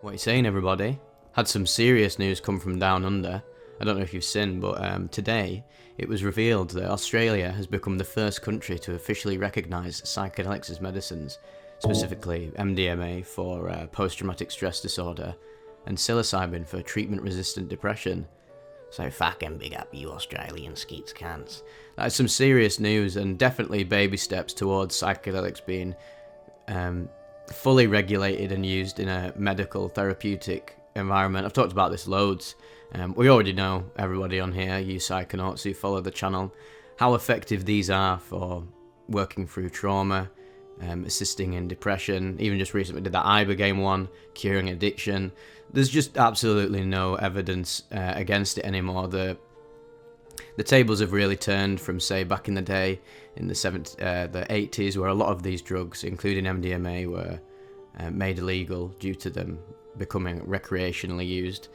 What are you saying, everybody? Had some serious news come from down under. I don't know if you've seen, but today it was revealed that Australia has become the first country to officially recognise psychedelics as medicines, specifically MDMA for post-traumatic stress disorder and psilocybin for treatment-resistant depression. So fucking big up you Australian skeets cans. That is some serious news and definitely baby steps towards psychedelics being fully regulated and used in a medical therapeutic environment. I've talked about this loads. We already know, everybody on here, you psychonauts who follow the channel, how effective these are for working through trauma, assisting in depression. Even just recently did that Ibogaine one, curing addiction. There's just absolutely no evidence against it anymore. The tables have really turned from, say, back in the day, in the 80s, where a lot of these drugs, including MDMA, were made illegal due to them becoming recreationally used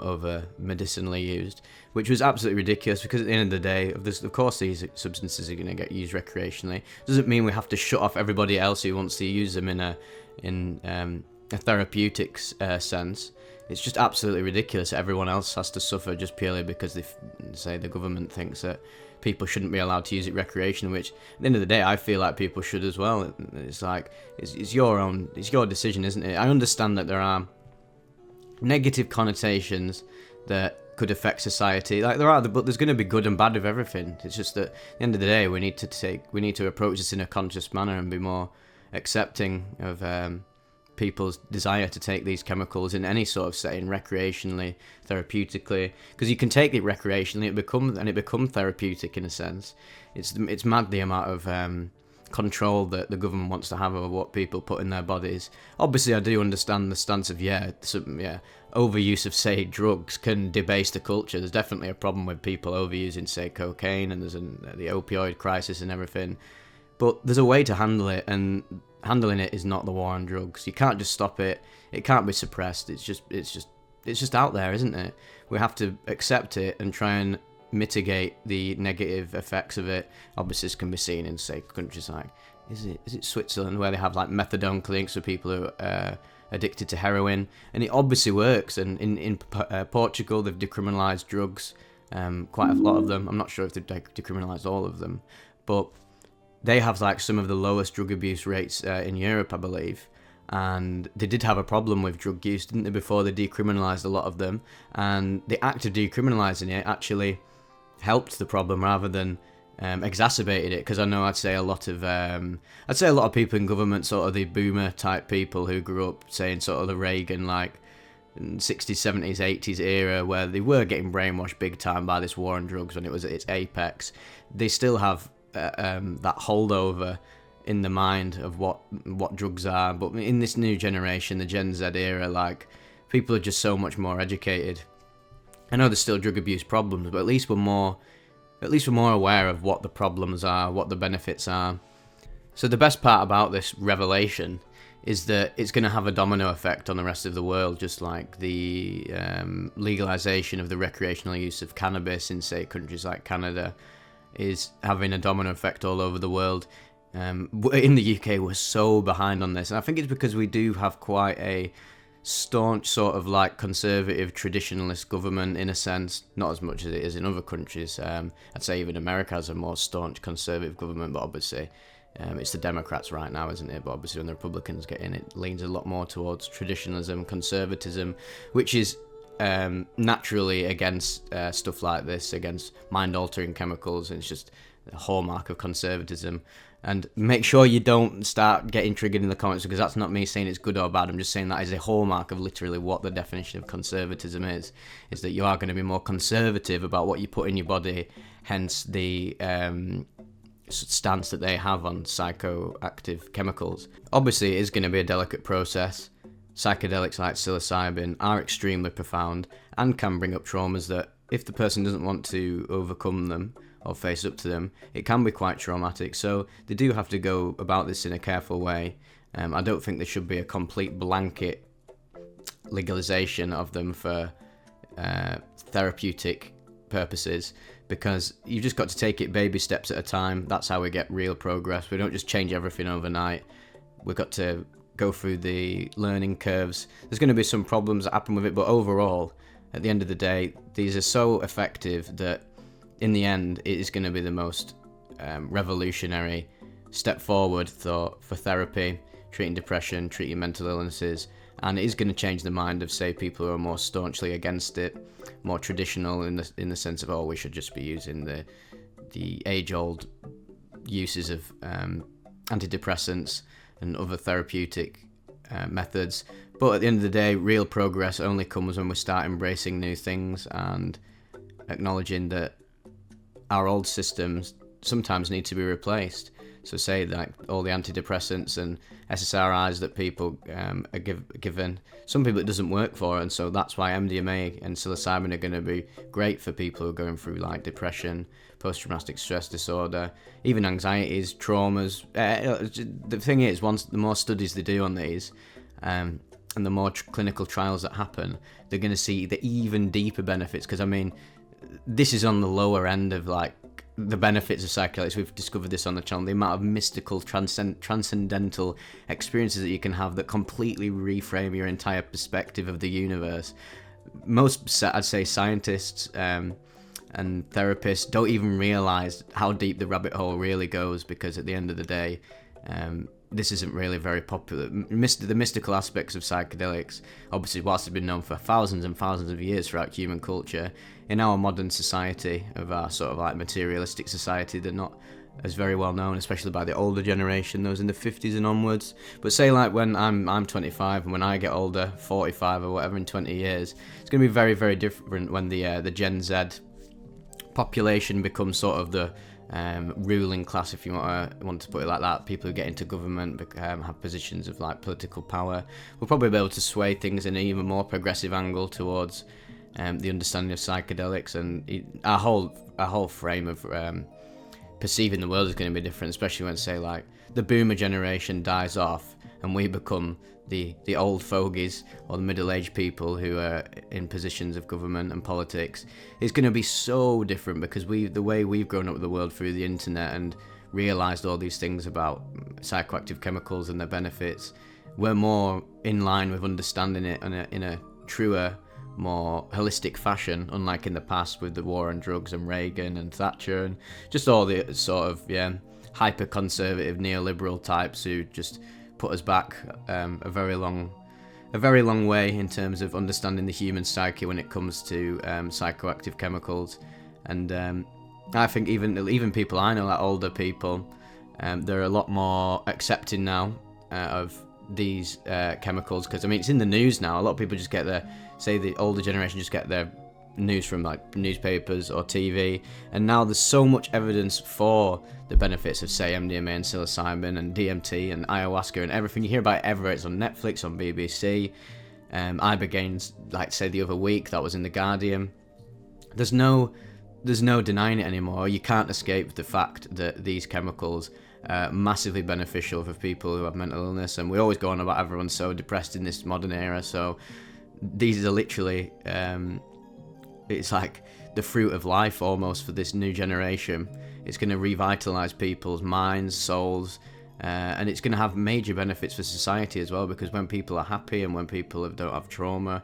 over medicinally used, which was absolutely ridiculous, because at the end of the day, of course these substances are going to get used recreationally. Doesn't mean we have to shut off everybody else who wants to use them in a therapeutics sense. It's just absolutely ridiculous that everyone else has to suffer just purely because the government thinks that people shouldn't be allowed to use it recreationally, which at the end of the day I feel like people should as well. It's like, it's your decision, isn't it? I understand that there are negative connotations that could affect society, like there are, but there's going to be good and bad of everything. It's just that at the end of the day we need to approach this in a conscious manner and be more accepting of people's desire to take these chemicals in any sort of setting, recreationally, therapeutically, because you can take it recreationally, it become therapeutic in a sense. It's mad the amount of control that the government wants to have over what people put in their bodies. Obviously, I do understand the stance of overuse of, say, drugs can debase the culture. There's definitely a problem with people overusing, say, cocaine, and there's the opioid crisis and everything. But there's a way to handle it, and handling it is not the war on drugs. You can't just stop it. It can't be suppressed. It's just out there, isn't it? We have to accept it and try and mitigate the negative effects of it. Obviously, this can be seen in, say, countries like is it Switzerland, where they have like methadone clinics for people who are addicted to heroin, and it obviously works. And in Portugal, they've decriminalised drugs, quite a lot of them. I'm not sure if they've decriminalised all of them, but they have like some of the lowest drug abuse rates in Europe, I believe. And they did have a problem with drug use, didn't they, before they decriminalised a lot of them. And the act of decriminalising it actually helped the problem rather than exacerbated it. Because I know I'd say a lot of people in government, sort of the boomer type people who grew up, say, in sort of the Reagan, like 60s, 70s, 80s era, where they were getting brainwashed big time by this war on drugs when it was at its apex. They still have that holdover in the mind of what drugs are. But in this new generation, the Gen Z era, like, people are just so much more educated. I know there's still drug abuse problems, but at least we're more aware of what the problems are, what the benefits are. So the best part about this revelation is that it's going to have a domino effect on the rest of the world, just like the legalization of the recreational use of cannabis in, say, countries like Canada is having a domino effect all over the world. In the UK, we're so behind on this, and I think it's because we do have quite a staunch sort of like conservative traditionalist government, in a sense, not as much as it is in other countries. I'd say even America has a more staunch conservative government, but obviously it's the Democrats right now, isn't it? But obviously when the Republicans get in, it leans a lot more towards traditionalism, conservatism, which is naturally against stuff like this, against mind-altering chemicals. And it's just a hallmark of conservatism. And make sure you don't start getting triggered in the comments, because that's not me saying it's good or bad. I'm just saying that is a hallmark of literally what the definition of conservatism is that you are going to be more conservative about what you put in your body, hence the stance that they have on psychoactive chemicals. Obviously, it is going to be a delicate process. Psychedelics like psilocybin are extremely profound and can bring up traumas that, if the person doesn't want to overcome them or face up to them, it can be quite traumatic. So they do have to go about this in a careful way. I don't think there should be a complete blanket legalization of them for therapeutic purposes, because you've just got to take it baby steps at a time. That's how we get real progress. We don't just change everything overnight. We've got to go through the learning curves. There's going to be some problems that happen with it, but overall, at the end of the day, these are so effective that in the end, it is going to be the most revolutionary step forward for therapy, treating depression, treating mental illnesses, and it is going to change the mind of, say, people who are more staunchly against it, more traditional in the sense of, oh, we should just be using the age-old uses of antidepressants and other therapeutic methods. But at the end of the day, real progress only comes when we start embracing new things and acknowledging that our old systems sometimes need to be replaced. So say like all the antidepressants and SSRIs that people are given, some people it doesn't work for, and so that's why MDMA and psilocybin are going to be great for people who are going through like depression, post-traumatic stress disorder, even anxieties, traumas. The thing is, the more studies they do on these, and the more clinical trials that happen, they're going to see the even deeper benefits. Because I mean, this is on the lower end of like the benefits of psychedelics. We've discovered this on the channel, the amount of mystical, transcendental experiences that you can have that completely reframe your entire perspective of the universe. Most, I'd say, scientists and therapists don't even realize how deep the rabbit hole really goes, because at the end of the day, this isn't really very popular. The mystical aspects of psychedelics, obviously, whilst they've been known for thousands and thousands of years throughout human culture, in our modern society, of our sort of like materialistic society, they're not as very well known, especially by the older generation, those in the 50s and onwards. But say like when I'm 25, and when I get older, 45 or whatever, in 20 years, it's going to be very, very different when the Gen Z population becomes sort of the ruling class, if you want to put it like that. People who get into government, have positions of like political power, will probably be able to sway things in an even more progressive angle towards the understanding of psychedelics, and our whole frame of perceiving the world is going to be different, especially when, say, like the boomer generation dies off and we become the old fogies or the middle-aged people who are in positions of government and politics. It's going to be so different, because the way we've grown up with the world through the internet and realised all these things about psychoactive chemicals and their benefits, we're more in line with understanding it in a truer, more holistic fashion, unlike in the past with the war on drugs and Reagan and Thatcher and just all the sort of hyper-conservative neoliberal types who just put us back a very long way in terms of understanding the human psyche when it comes to psychoactive chemicals. And I think even people I know, like older people, they're a lot more accepting now of these chemicals, because I mean, it's in the news now. A lot of people just get the older generation just get their news from like newspapers or TV, and now there's so much evidence for the benefits of, say, MDMA and psilocybin and DMT and ayahuasca and everything. You hear about it everywhere. It's on Netflix, on BBC. Ibogaine, like, say, the other week, that was in The Guardian. There's no denying it anymore. You can't escape the fact that these chemicals are massively beneficial for people who have mental illness, and we always go on about everyone's so depressed in this modern era. So these are literally it's like the fruit of life almost for this new generation. It's going to revitalise people's minds, souls, and it's going to have major benefits for society as well, because when people are happy and when people don't have trauma,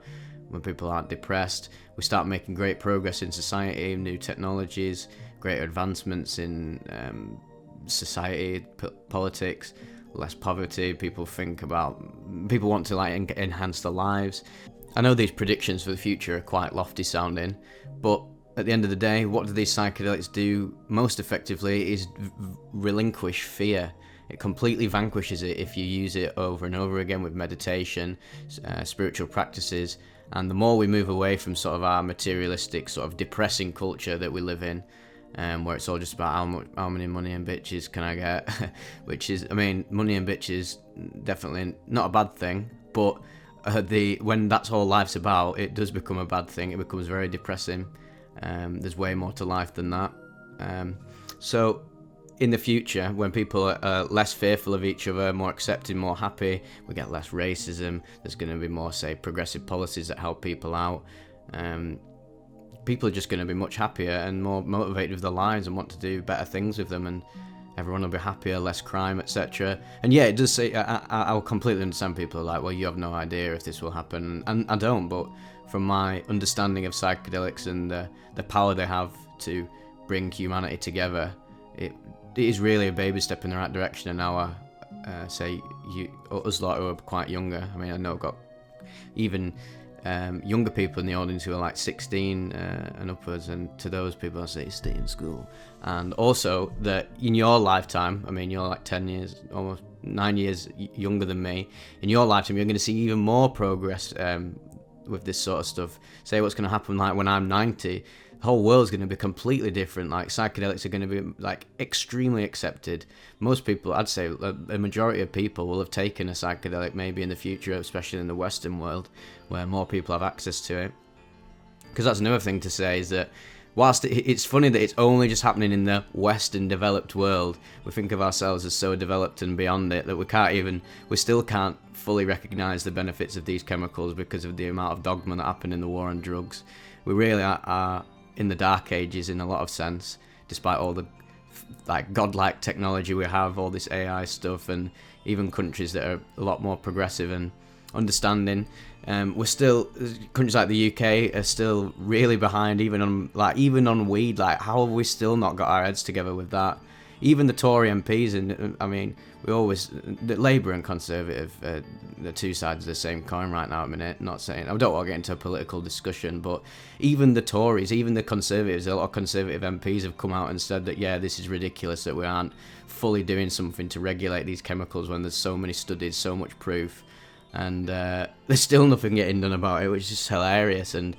when people aren't depressed, we start making great progress in society, new technologies, greater advancements in society, politics, less poverty. People want to like enhance their lives. I know these predictions for the future are quite lofty sounding, but at the end of the day, what do these psychedelics do most effectively is relinquish fear. It completely vanquishes it if you use it over and over again with meditation, spiritual practices, and the more we move away from sort of our materialistic, sort of depressing culture that we live in, where it's all just about how many money and bitches can I get, which is, I mean, money and bitches, definitely not a bad thing, but when that's all life's about, it does become a bad thing. It becomes very depressing. There's way more to life than that. So in the future, when people are less fearful of each other, more accepting, more happy, we get less racism. There's going to be more, say, progressive policies that help people out. people are just going to be much happier and more motivated with their lives and want to do better things with them, and everyone will be happier, less crime, etc. And yeah, it does say, I'll completely understand people are like, well, you have no idea if this will happen, and I don't, but from my understanding of psychedelics and the power they have to bring humanity together, it is really a baby step in the right direction. And now say us lot who are quite younger, I mean, I know I've got even younger people in the audience who are like 16 and upwards, and to those people I say stay in school. And also that in your lifetime, I mean, you're like 10 years, almost 9 years younger than me, in your lifetime you're going to see even more progress with this sort of stuff. Say what's going to happen like when I'm 90, the whole world's going to be completely different. Like psychedelics are going to be like extremely accepted. Most people, I'd say a majority of people will have taken a psychedelic maybe in the future, especially in the Western world where more people have access to it. Because that's another thing to say, is that whilst it's funny that it's only just happening in the Western developed world, we think of ourselves as so developed and beyond it that we still can't fully recognise the benefits of these chemicals because of the amount of dogma that happened in the war on drugs. We really are in the dark ages in a lot of sense, despite all the like godlike technology we have, all this AI stuff, and even countries that are a lot more progressive and understanding. We're still, countries like the UK are still really behind, even on weed. Like, how have we still not got our heads together with that? Even the Tory MPs, and I mean, the Labour and Conservative, the two sides of the same coin right now at the minute. Not saying, I don't want to get into a political discussion, but even the Tories, even the Conservatives, a lot of Conservative MPs have come out and said that, yeah, this is ridiculous that we aren't fully doing something to regulate these chemicals when there's so many studies, so much proof. And there's still nothing getting done about it, which is just hilarious. And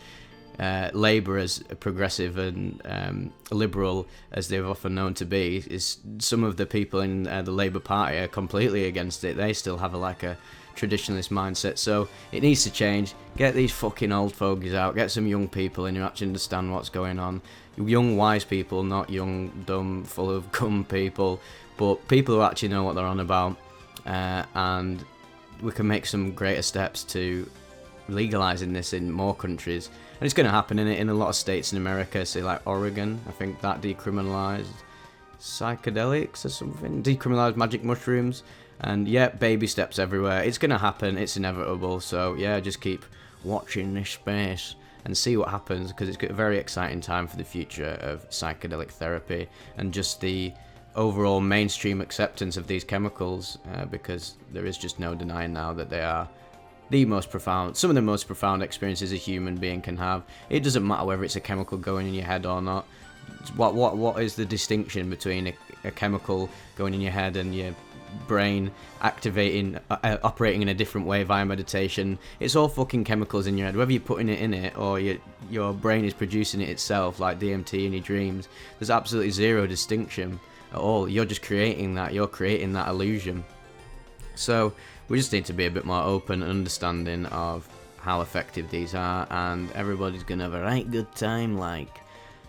Labour, as progressive and liberal as they've often known to be, is some of the people in the Labour Party are completely against it. They still have a traditionalist mindset. So it needs to change. Get these fucking old fogies out. Get some young people in who actually understand what's going on. Young, wise people, not young, dumb, full of cum people, but people who actually know what they're on about. And we can make some greater steps to legalizing this in more countries, and it's going to happen in a lot of states in America. Say like Oregon, I think that decriminalized psychedelics or something, decriminalized magic mushrooms, and yeah, baby steps everywhere. It's going to happen, it's inevitable. So yeah, just keep watching this space and see what happens, because it's a very exciting time for the future of psychedelic therapy and just the overall mainstream acceptance of these chemicals, because there is just no denying now that they are some of the most profound experiences a human being can have. It doesn't matter whether it's a chemical going in your head or not. What is the distinction between a chemical going in your head and your brain activating, operating in a different way via meditation? It's all fucking chemicals in your head, whether you're putting it in it or your brain is producing it itself, like DMT in your dreams. There's absolutely zero distinction at all. You're just creating that illusion. So we just need to be a bit more open and understanding of how effective these are, and everybody's gonna have a right good time.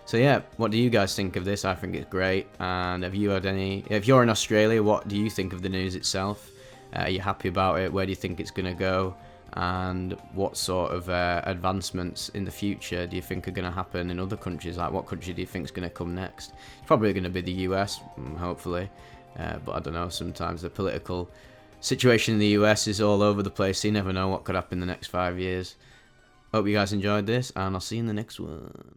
So yeah, what do you guys think of this? I think it's great. And if you're in Australia, what do you think of the news itself? Are you happy about it? Where do you think it's gonna go? And what sort of advancements in the future do you think are going to happen in other countries? Like, what country do you think is going to come next? It's probably going to be the US, hopefully. But I don't know, sometimes the political situation in the US is all over the place. So you never know what could happen in the next 5 years. Hope you guys enjoyed this, and I'll see you in the next one.